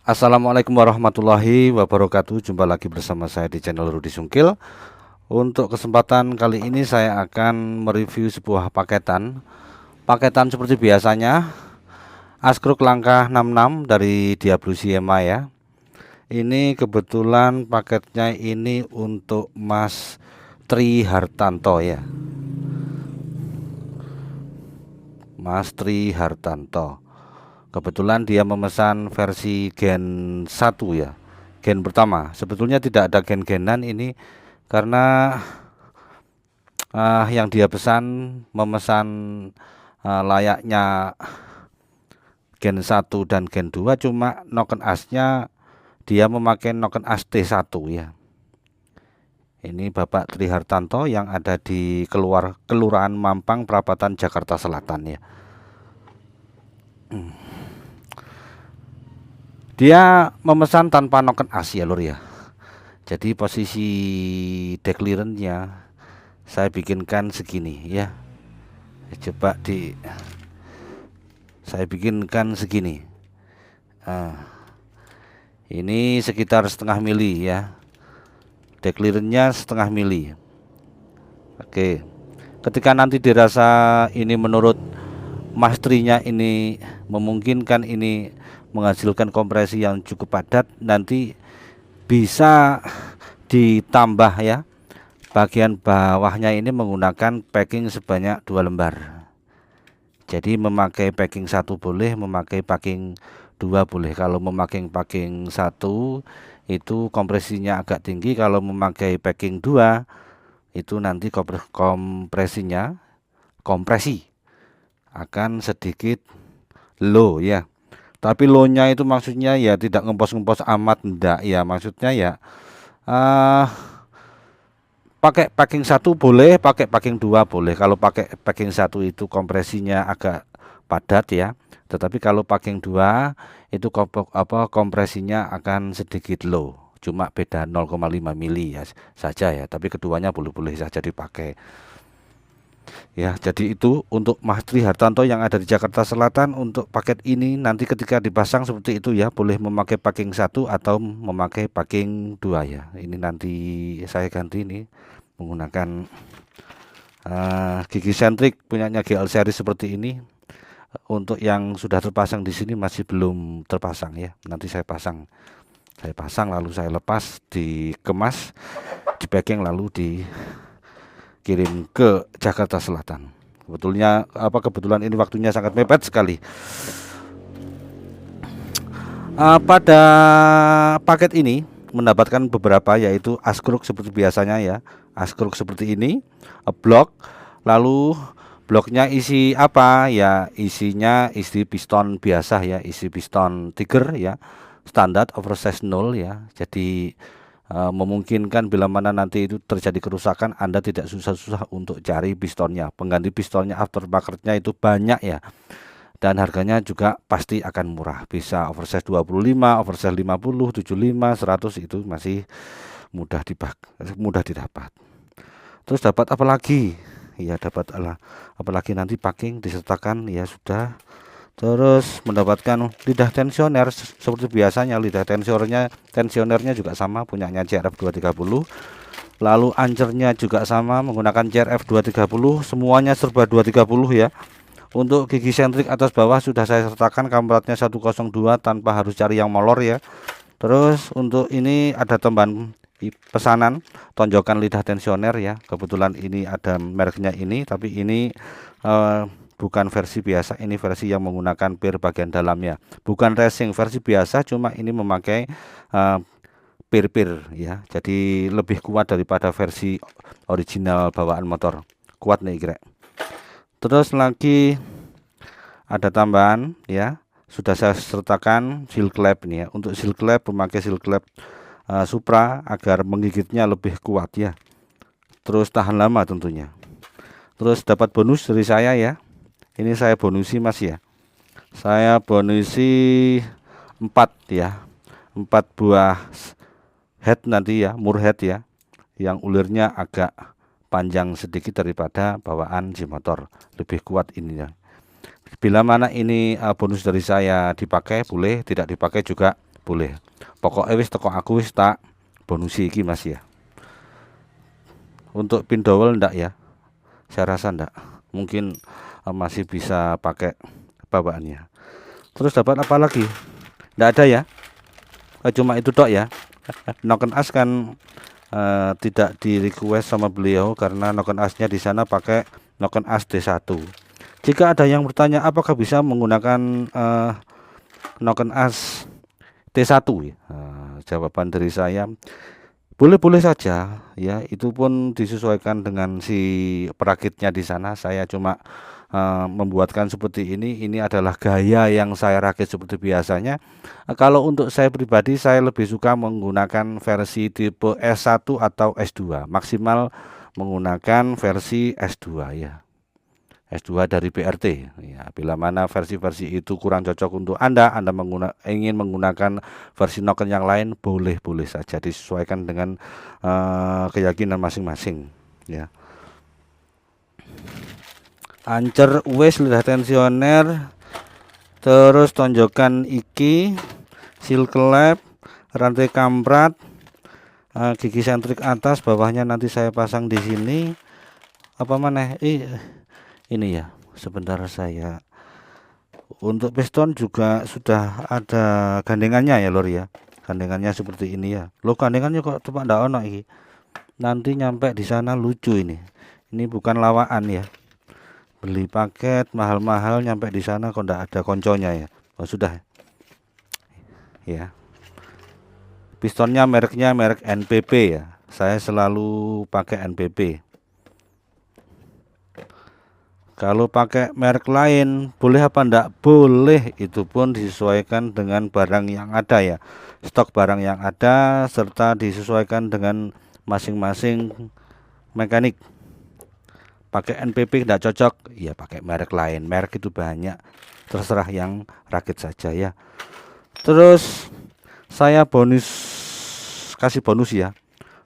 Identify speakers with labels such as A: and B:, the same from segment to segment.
A: Assalamualaikum warahmatullahi wabarakatuh. Jumpa lagi bersama saya di channel Rudi Sungkil. Untuk kesempatan kali ini saya akan mereview sebuah paketan. Paketan seperti biasanya, Askruk langkah 66 dari Diablo CMA ya. Ini kebetulan paketnya ini untuk Mas Tri Hartanto ya. Mas Tri Hartanto. Kebetulan dia memesan versi Gen 1 ya, Gen pertama. Sebetulnya tidak ada gen-genan ini karena yang dia memesan layaknya Gen 1 dan Gen 2, cuma Noken Asnya dia memakai Noken As T1 ya. Ini Bapak Tri Hartanto yang ada di Kelurahan Mampang, Prapatan, Jakarta Selatan ya. Dia memesan tanpa Noken As ya lur ya. Jadi posisi declare-nya saya bikinkan segini ya. Coba saya bikinkan segini. Ini sekitar setengah mili ya. Declare-nya setengah mili. Oke. Ketika nanti dirasa ini menurut mastrinya ini memungkinkan ini menghasilkan kompresi yang cukup padat, nanti bisa ditambah ya. Bagian bawahnya ini menggunakan packing sebanyak 2 lembar. Jadi memakai packing 1 boleh, memakai packing 2 boleh. Kalau memakai packing 1 itu kompresinya agak tinggi, kalau memakai packing 2 itu nanti kompresi akan sedikit low ya. Tapi low-nya itu maksudnya ya tidak ngempos-ngempos amat, enggak ya, maksudnya ya pakai packing 1 boleh, pakai packing 2 boleh. Kalau pakai packing 1 itu kompresinya agak padat ya. Tetapi kalau packing 2 itu kompresinya akan sedikit low. Cuma beda 0,5 mili ya saja ya. Tapi keduanya boleh-boleh saja dipakai. Ya, jadi itu untuk Mas Tri Hartanto yang ada di Jakarta Selatan. Untuk paket ini nanti ketika dipasang seperti itu ya, boleh memakai packing 1 atau memakai packing 2 ya. Ini nanti saya ganti ini menggunakan gigi sentrik punyanya GL series seperti ini. Untuk yang sudah terpasang di sini masih belum terpasang ya. Nanti saya pasang lalu saya lepas, dikemas, di packing lalu dikirim ke Jakarta Selatan. Kebetulan ini waktunya sangat mepet sekali. Pada paket ini mendapatkan beberapa, yaitu askruk seperti biasanya ya, askruk seperti ini, blok, lalu bloknya isi apa ya, isinya isi piston biasa ya, isi piston Tiger ya, standar oversize 0 ya. Jadi memungkinkan bila mana nanti itu terjadi kerusakan, Anda tidak susah-susah untuk cari pistonnya. Pengganti pistonnya aftermarketnya itu banyak ya, dan harganya juga pasti akan murah. Bisa oversize 25, oversize 50, 75, 100 itu masih mudah didapat. Terus dapat apa lagi? Ya dapat apalagi nanti packing disertakan ya sudah. Terus mendapatkan lidah tensioner seperti biasanya. Lidah tensionernya juga sama, punyanya CRF 230. Lalu ancernya juga sama, menggunakan CRF 230. Semuanya serba 230 ya. Untuk gigi sentrik atas bawah sudah saya sertakan, kampratnya 102 tanpa harus cari yang molor ya. Terus untuk ini ada tambahan pesanan tonjokan lidah tensioner ya. Kebetulan ini ada mereknya ini, tapi ini bukan versi biasa, ini versi yang menggunakan pir bagian dalamnya. Bukan racing versi biasa, cuma ini memakai pir-pir ya. Jadi lebih kuat daripada versi original bawaan motor. Kuat nih kira. Terus lagi ada tambahan ya. Sudah saya sertakan seal clamp ini ya. Untuk seal clamp memakai seal clamp Supra agar menggigitnya lebih kuat ya. Terus tahan lama tentunya. Terus dapat bonus dari saya ya. Ini saya bonusi mas ya. Saya bonusi 4 ya. 4 buah head nanti ya, mur head ya. Yang ulirnya agak panjang sedikit daripada bawaan si motor. Lebih kuat ini ya. Bila mana ini bonus dari saya dipakai boleh, tidak dipakai juga boleh. Pokoknya wis teko aku wis tak bonusi iki Mas ya. Untuk pin dowel ndak ya? Saya rasa ndak. Mungkin masih bisa pakai bawaannya. Terus dapat apa lagi? Ndak ada ya? Cuma itu tok ya. Noken as kan tidak di request sama beliau karena noken asnya di sana pakai noken as D1. Jika ada yang bertanya apakah bisa menggunakan noken as T1 ya? Jawaban dari saya boleh-boleh saja ya, itu pun disesuaikan dengan si perakitnya di sana. Saya cuma membuatkan seperti ini adalah gaya yang saya rakit seperti biasanya. Kalau untuk saya pribadi, saya lebih suka menggunakan versi tipe S1 atau S2, maksimal menggunakan versi S2 ya, S2 dari BRT ya. Bila mana versi-versi itu kurang cocok untuk Anda ingin menggunakan versi noken yang lain, boleh-boleh saja, disesuaikan dengan keyakinan masing-masing ya. Ancer wis lidah tensioner, terus tonjokan iki, seal klep, rantai kamprat, gigi sentrik atas, bawahnya nanti saya pasang di sini. Apa mana? Ini ya, sebentar saya. Untuk piston juga sudah ada gandengannya ya lor ya. Gandengannya seperti ini ya. Lo gandengannya kok tepak ndak ono iki. Nanti nyampe di sana lucu ini. Ini bukan lawaan ya. Beli paket mahal-mahal nyampe di sana kok ndak ada konconya ya. Oh sudah. Ya. Pistonnya mereknya merek NPP ya. Saya selalu pakai NPP. Kalau pakai merek lain boleh apa enggak? Boleh, itu pun disesuaikan dengan barang yang ada ya. Stok barang yang ada serta disesuaikan dengan masing-masing mekanik. Pakai NPP enggak cocok, ya pakai merek lain. Merek itu banyak, terserah yang rakit saja ya. Terus saya kasih bonus ya,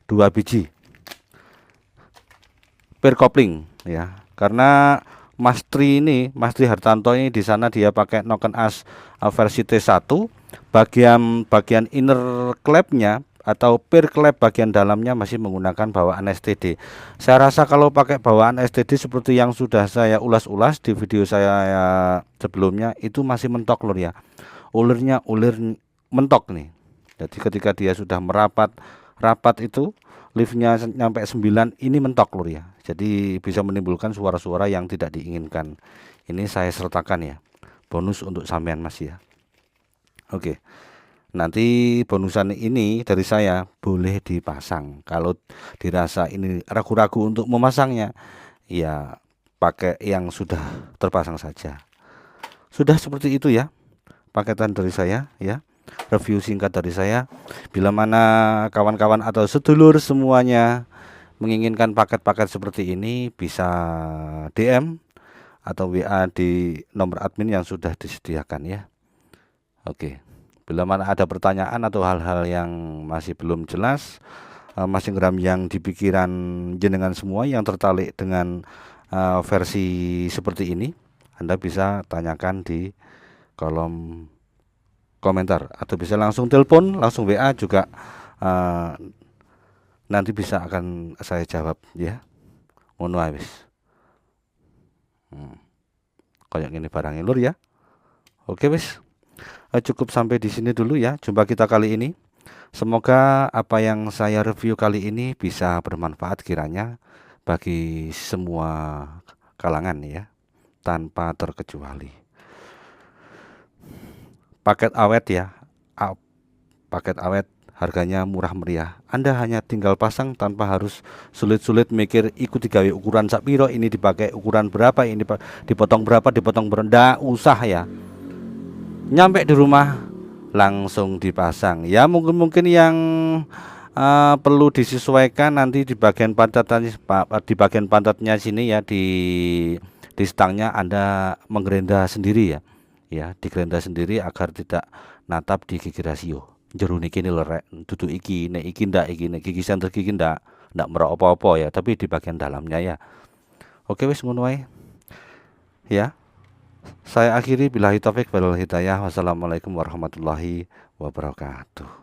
A: 2 biji per kopling ya. Karena Mas Tri Hartanto ini di sana dia pakai noken as versi T1, bagian inner klepnya atau peer klep bagian dalamnya masih menggunakan bawaan STD. Saya rasa kalau pakai bawaan STD seperti yang sudah saya ulas-ulas di video saya sebelumnya, itu masih mentok lur ya. Ulir mentok nih. Jadi ketika dia sudah rapat itu liftnya nyampe 9, ini mentok lur ya. Jadi bisa menimbulkan suara-suara yang tidak diinginkan. Ini saya sertakan ya, bonus untuk sampean Mas ya. Oke, nanti bonusan ini dari saya boleh dipasang. Kalau dirasa ini ragu-ragu untuk memasangnya, ya pakai yang sudah terpasang saja. Sudah seperti itu ya paketan dari saya ya. Review singkat dari saya. Bila mana kawan-kawan atau sedulur semuanya menginginkan paket-paket seperti ini, bisa DM atau WA di nomor admin yang sudah disediakan ya. Oke, bila mana ada pertanyaan atau hal-hal yang masih belum jelas, masing gram yang di pikiran jenengan semua yang tertarik dengan versi seperti ini, Anda bisa tanyakan di kolom komentar atau bisa langsung telepon, langsung WA juga, nanti bisa akan saya jawab ya. Ngono wis. Kayak gini barangnya lur ya. Oke wis. Cukup sampai di sini dulu ya jumpa kita kali ini. Semoga apa yang saya review kali ini bisa bermanfaat kiranya bagi semua kalangan ya, tanpa terkecuali. Paket awet ya, paket awet harganya murah meriah. Anda hanya tinggal pasang tanpa harus sulit-sulit mikir ikut digawe ukuran sapiro, ini dipakai ukuran berapa, ini dipotong berapa, ndak usah ya. Nyampe di rumah langsung dipasang. Ya mungkin yang perlu disesuaikan nanti di bagian pantatnya sini ya, di stangnya Anda menggerenda sendiri ya. Ya, digerenda sendiri agar tidak natap di gigi rasio. Jero niki lho rek, dudu iki, nek iki ndak, gigi senter gigi ndak merok apa-apa ya, tapi di bagian dalamnya ya. Oke wis ngono wae. Ya. Saya akhiri billahi taufik wal hidayah. Wassalamualaikum warahmatullahi wabarakatuh.